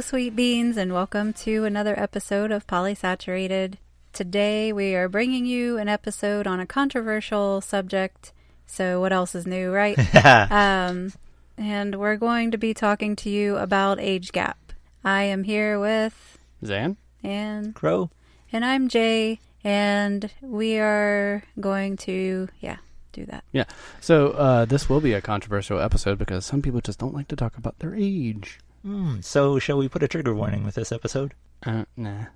sweet beans, and welcome to another episode of Polysaturated. Today we are bringing you an episode on a controversial subject. So what else is new, right? And we're going to be talking to you about age gap. I am here with Zan and Crow, and I'm Jay, and we are going to do that. Yeah. So this will be a controversial episode because some people just don't like to talk about their age. So shall we put a trigger warning with this episode? Nah,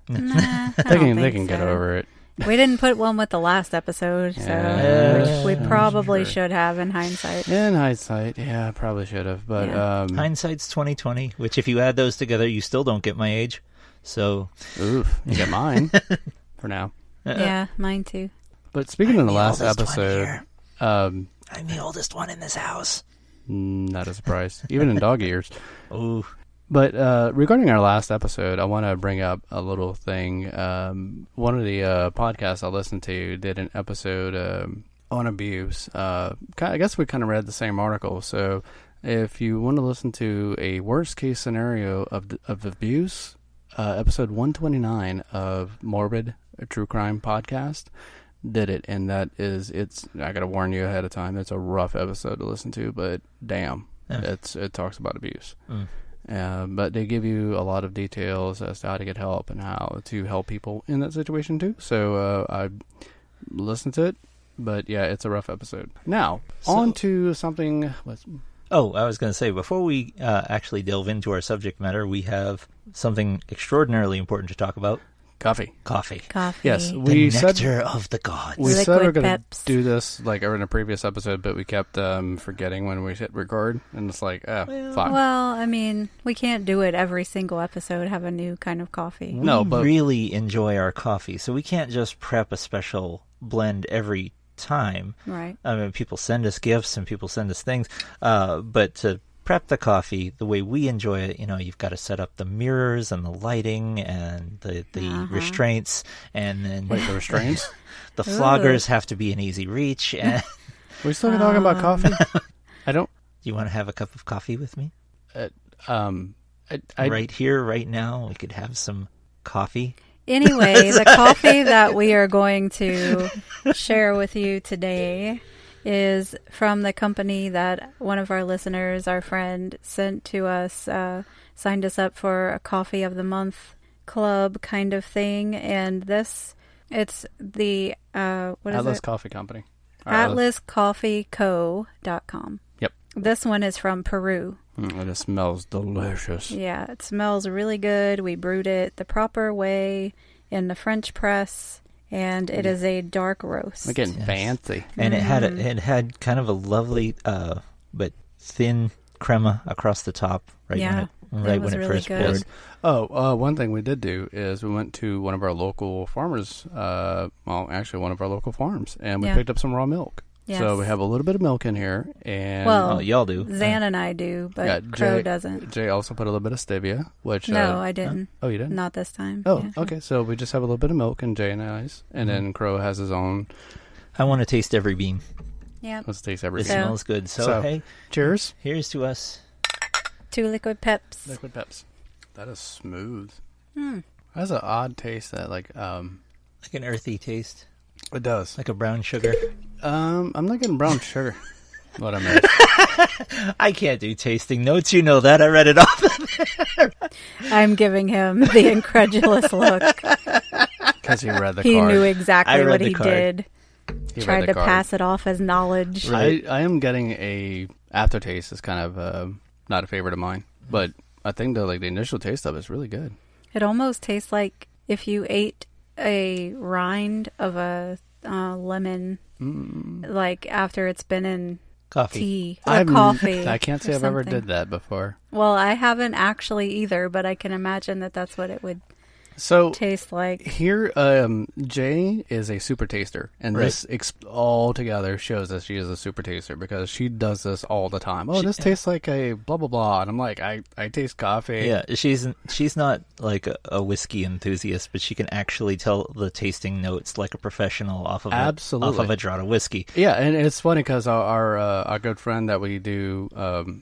They can get over it. We didn't put one with the last episode, so which we probably should have in hindsight. In hindsight, yeah, probably should have. But hindsight's 20/20, which if you add those together, you still don't get my age. So, oof, you get mine for now. Yeah, mine too. But speaking of the last episode, I'm the oldest one in this house. Not a surprise, even in dog ears. Ooh. But regarding our last episode, I want to bring up a little thing. One of the podcasts I listened to did an episode on abuse. I guess we kind of read the same article. So if you want to listen to a worst case scenario of abuse, episode 129 of Morbid, a true crime podcast, did it. And it's I got to warn you ahead of time, it's a rough episode to listen to, but damn, it talks about abuse. But they give you a lot of details as to how to get help and how to help people in that situation too. So I listened to it, but yeah, it's a rough episode. Now, on to something. I was going to say, before we actually delve into our subject matter, we have something extraordinarily important to talk about. Coffee. Yes, we said nectar of the gods. We said we were going to do this like in a previous episode, but we kept forgetting when we hit record, and it's like, fuck. Well, I mean, we can't do it every single episode, have a new kind of coffee. We really enjoy our coffee, so we can't just prep a special blend every time. Right. I mean, people send us gifts and people send us things, but to prep the coffee the way we enjoy it, you've got to set up the mirrors and the lighting and the restraints, and then the restraints. The floggers have to be an easy reach. And we're still talking about coffee. I don't. You want to have a cup of coffee with me? I right here, right now, we could have some coffee. Anyway, the coffee that we are going to share with you today is from the company that one of our listeners, our friend, sent to us, signed us up for a coffee of the month club kind of thing. And it's the, Atlas Coffee Company. AtlasCoffeeCo.com. Yep. This one is from Peru. And it smells delicious. Yeah, it smells really good. We brewed it the proper way in the French press. And it is a dark roast. We're getting fancy. And it had kind of a lovely but thin crema across the top when it really first good. poured. One thing we did do is we went to one of our local farmers, one of our local farms, and we picked up some raw milk. Yes. So we have a little bit of milk in here. And y'all do. Zan and I do, but Crow doesn't. Jay also put a little bit of stevia, which... No, I didn't. Oh, you didn't? Not this time. Oh, okay. So we just have a little bit of milk in Jay and I's, and then Crow has his own. I want to taste every bean. Yeah. Let's taste every bean. bean. It smells good. So, hey. Cheers. Here's to us. 2 liquid peps. Liquid peps. That is smooth. That's an odd taste that like an earthy taste. It does. Like a brown sugar. I'm not getting brown sugar. What I mean. I can't do tasting notes. You know that. I read it off. I'm giving him the incredulous look. Because he read the card. He knew exactly what he did. He tried to pass it off as knowledge. Right. I am getting a aftertaste is kind of not a favorite of mine. But I think the initial taste of it is really good. It almost tastes like if you ate a rind of a lemon, like after it's been in tea or coffee. I can't say I've ever did that before. Well, I haven't actually either, but I can imagine that that's what it would So taste like. here, Jay is a super taster, and this all together shows that she is a super taster because she does this all the time. Oh, this tastes like a blah blah blah, and I'm like, I taste coffee. Yeah, she's not like a whiskey enthusiast, but she can actually tell the tasting notes like a professional off of a draught of whiskey. Yeah, and it's funny because our good friend that we do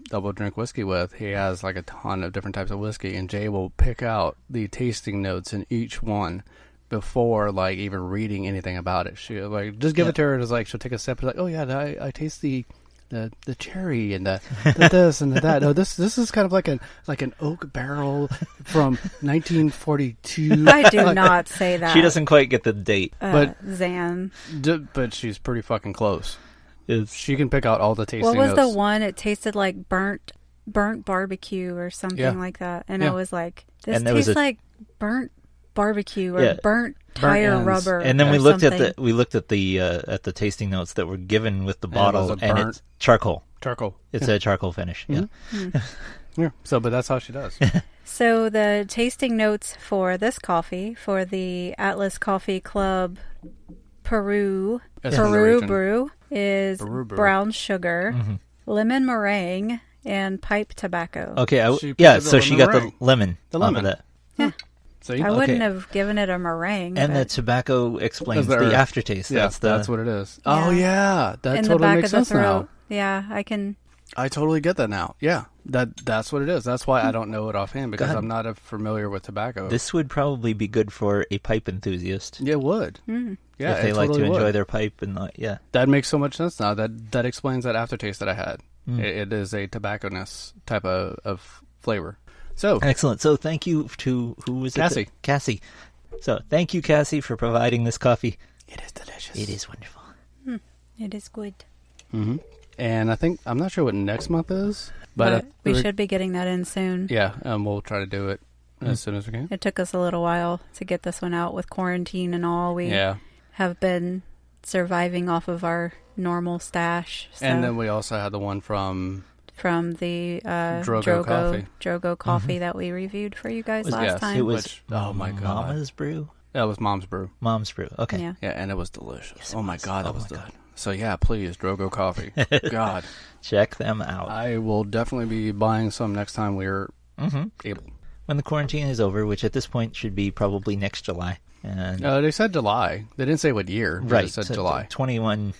double drink whiskey with, he has like a ton of different types of whiskey, and Jay will pick out the tasting notes in each one before like even reading anything about it. She like just give it to her, and it's like she'll take a sip and like, oh yeah, I taste the cherry and the this and the that. No, this is kind of like an oak barrel from 1942. I do not say that. She doesn't quite get the date, but Zan. But she's pretty fucking close. It's, she can pick out all the tasting What was notes. the one? It tasted like burnt barbecue or something like that, and I was like, this tastes like burnt barbecue or burnt tire rubber. And then we looked something. at the tasting notes that were given with the bottle, and it's charcoal. It's a charcoal finish. Mm-hmm. Yeah. So, but that's how she does. So the tasting notes for this coffee, for the Atlas Coffee Club Peru brew, is brown sugar, lemon meringue, and pipe tobacco. Okay, so she got the lemon. Of that. Yeah. See? I wouldn't have given it a meringue. And the tobacco explains the aftertaste. Yeah, that's what it is. Yeah. Oh, yeah. That in totally makes sense now. Yeah, I totally get that now. Yeah, that's what it is. That's why I don't know it offhand, because I'm not familiar with tobacco. This would probably be good for a pipe enthusiast. Yeah, it would. Mm. Yeah, if they like to enjoy their pipe and that makes so much sense now. That explains that aftertaste that I had. It is a tobacconess type of flavor. So excellent. So thank you to who was Cassie. Cassie. So thank you, Cassie, for providing this coffee. It is delicious. It is wonderful. It is good. Mm-hmm. And I'm not sure what next month is, but we should be getting that in soon. Yeah, we'll try to do it as soon as we can. It took us a little while to get this one out with quarantine and all. We have been surviving off of our normal stash. So. And then we also had the one from the Drogo coffee that we reviewed for you guys last time. It was oh my god, Mama's Brew. That was Mom's Brew. Mom's Brew. Okay. Yeah, and it was delicious. Yes, oh my god, that was good. So yeah, please, Drogo Coffee. God, check them out. I will definitely be buying some next time we're able. When the quarantine is over, which at this point should be probably next July. And they said July. They didn't say what year. They just said July. 21.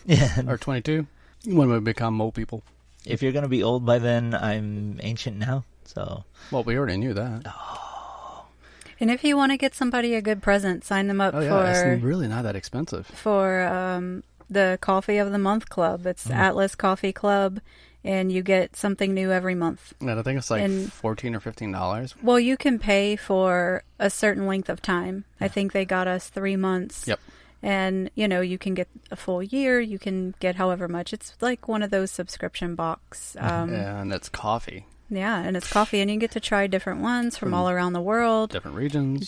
Or 22. When we become old people. If you're going to be old by then, I'm ancient now. So. Well, we already knew that. Oh. And if you want to get somebody a good present, sign them up for... it's really not that expensive. For the Coffee of the Month Club. It's Atlas Coffee Club, and you get something new every month. And I think it's like $14 or $15. Well, you can pay for a certain length of time. Yeah. I think they got us 3 months. Yep. And, you can get a full year. You can get however much. It's like one of those subscription box. And it's coffee. Yeah, and it's coffee. And you get to try different ones from all around the world. Different regions,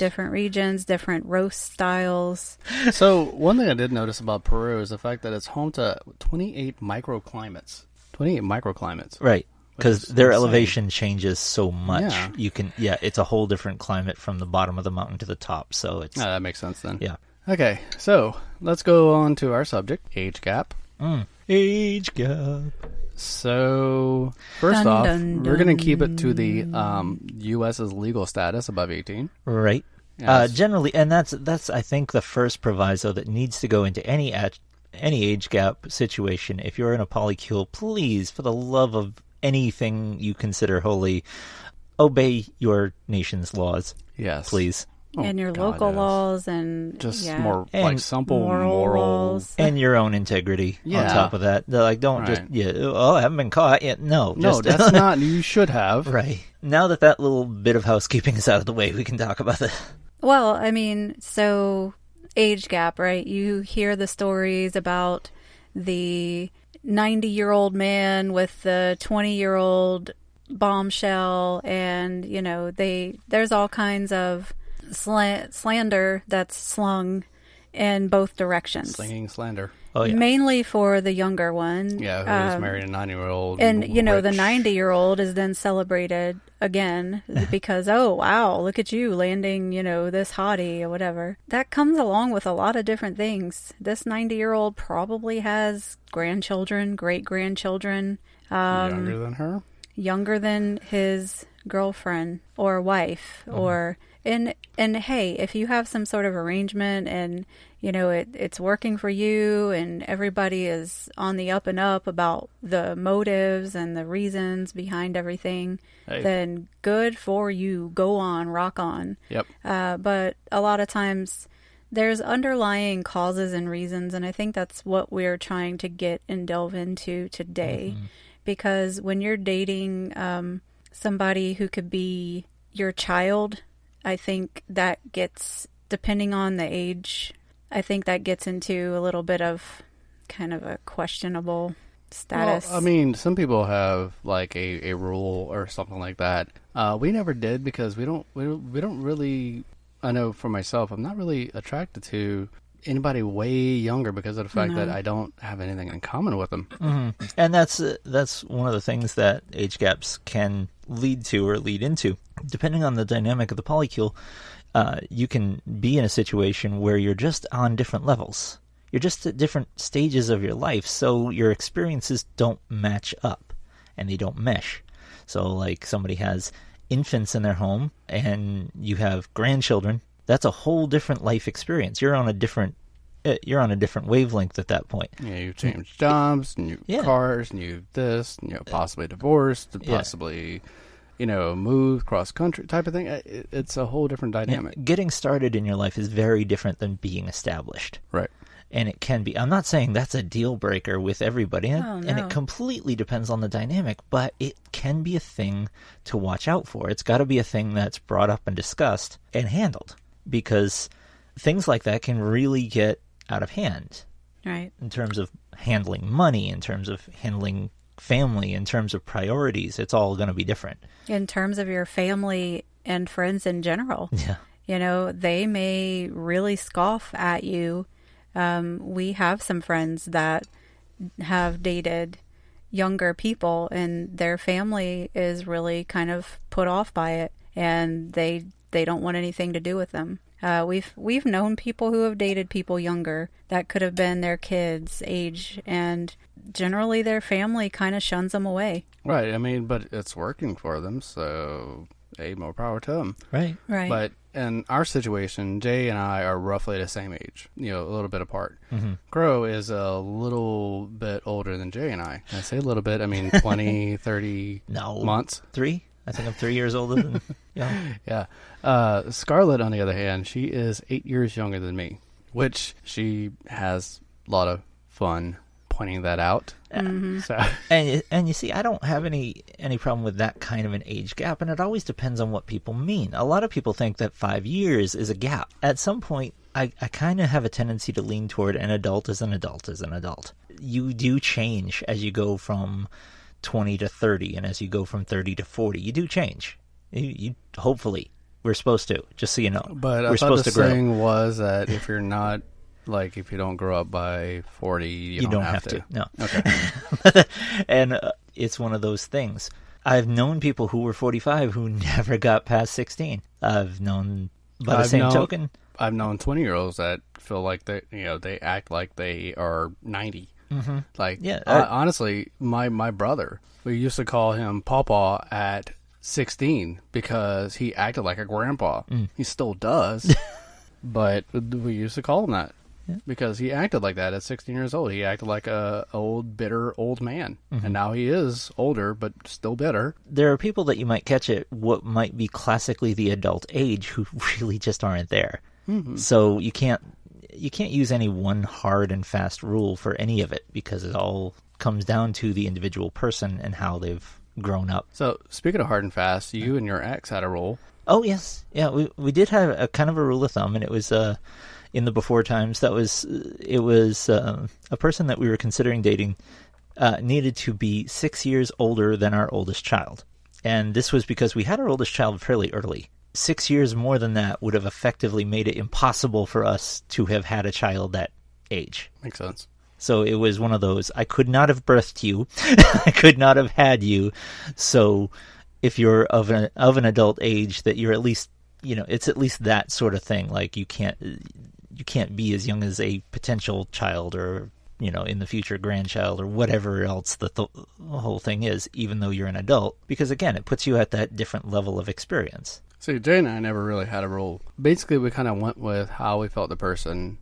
different roast styles. So one thing I did notice about Peru is the fact that it's home to 28 microclimates. 28 microclimates. Right. Because their elevation changes so much. Yeah. It's a whole different climate from the bottom of the mountain to the top. So it's... that makes sense then. Yeah. Okay, so let's go on to our subject, age gap. Age gap. So, first off, we're going to keep it to the U.S.'s legal status above 18. Right. Yes. Generally, and that's I think the first proviso that needs to go into any age gap situation. If you're in a polycule, please, for the love of anything you consider holy, obey your nation's laws. Yes. Please. And your local laws and just more like simple morals and your own integrity on top of that. They're like, don't just I haven't been caught yet. No, that's not. You should have. Right. Now that little bit of housekeeping is out of the way, we can talk about that. Well, I mean, so age gap, right? You hear the stories about the 90-year-old man with the 20-year-old bombshell, and there's all kinds of slander that's slung in both directions. Slinging slander. Oh, yeah. Mainly for the younger one. Yeah, who is married a 90-year-old. And, the rich. 90-year-old is then celebrated again because, oh, wow, look at you landing, this hottie or whatever. That comes along with a lot of different things. This 90-year-old probably has grandchildren, great-grandchildren. Younger than her? Younger than his girlfriend or wife or... And hey, if you have some sort of arrangement and, it's working for you and everybody is on the up and up about the motives and the reasons behind everything, then good for you. Go on, rock on. Yep. But a lot of times there's underlying causes and reasons, and I think that's what we're trying to get and delve into today. Mm-hmm. Because when you're dating somebody who could be your child, I think that gets, depending on the age, I think that gets into a little bit of kind of a questionable status. Well, I mean, some people have like a rule or something like that. We never did because we don't really, I know for myself, I'm not really attracted to anybody way younger because of the fact that I don't have anything in common with them. Mm-hmm. And that's one of the things that age gaps can lead to or lead into. Depending on the dynamic of the polycule, you can be in a situation where you're just on different levels. You're just at different stages of your life, so your experiences don't match up and they don't mesh. So like somebody has infants in their home and you have grandchildren, that's a whole different life experience. You're on a different wavelength at that point. Yeah, you change jobs, new cars, new this, possibly divorced, possibly, move cross country type of thing. It's a whole different dynamic. Getting started in your life is very different than being established. Right. And it can be. I'm not saying that's a deal breaker with everybody, and it completely depends on the dynamic, but it can be a thing to watch out for. It's got to be a thing that's brought up and discussed and handled, because things like that can really get out of hand. Right. In terms of handling money, in terms of handling family, in terms of priorities, it's all going to be different. In terms of your family and friends in general. Yeah. They may really scoff at you. We have some friends that have dated younger people and their family is really kind of put off by it and they don't want anything to do with them. We've known people who have dated people younger that could have been their kids' age, and generally their family kind of shuns them away. Right. I mean, but it's working for them, so hey, more power to them. Right. Right. But in our situation, Jay and I are roughly the same age, a little bit apart. Mm-hmm. Crow is a little bit older than Jay and I. I say a little bit, I mean 20, 30 months. 3? I think I'm 3 years older than Yeah. Scarlett, on the other hand, she is 8 years younger than me, which she has a lot of fun pointing that out. Mm-hmm. So. And you see, I don't have any problem with that kind of an age gap, and it always depends on what people mean. A lot of people think that 5 years is a gap. At some point, I kind of have a tendency to lean toward an adult is an adult is an adult. You do change as you go from 20 to 30, and as you go from 30 to 40, you do change. You hopefully, we're supposed to, just so you know. But we're I supposed thought the to grow. saying was that if you're not, like, if you don't grow up by 40, you don't have to. No. Okay. And it's one of those things. I've known people who were 45 who never got past 16. I've known, by the same token, I've known 20-year-olds that feel like they act like they are 90. Mm-hmm. Like, honestly, my brother, we used to call him Pawpaw at 16 because he acted like a grandpa. He still does, but we used to call him that because he acted like that at 16 years old. He acted like a old, bitter old man, and now he is older, but still bitter. There are people that you might catch at what might be classically the adult age who really just aren't there. Mm-hmm. So you can't use any one hard and fast rule for any of it because it all comes down to the individual person and how they've grown up. So speaking of hard and fast, you and your ex had a rule. Oh, yes. Yeah, we did have a kind of a rule of thumb, and it was in the before times. It was a person that we were considering dating needed to be 6 years older than our oldest child. And this was because we had our oldest child fairly early. 6 years more than that would have effectively made it impossible for us to have had a child that age. Makes sense. So it was one of those, I could not have birthed you. I could not have had you. So if you're of an adult age, that you're at least, it's at least that sort of thing. Like you can't be as young as a potential child or, in the future grandchild or whatever else the whole thing is, even though you're an adult, because again, it puts you at that different level of experience. See, Jay and I never really had a rule. Basically, we kind of went with how we felt the person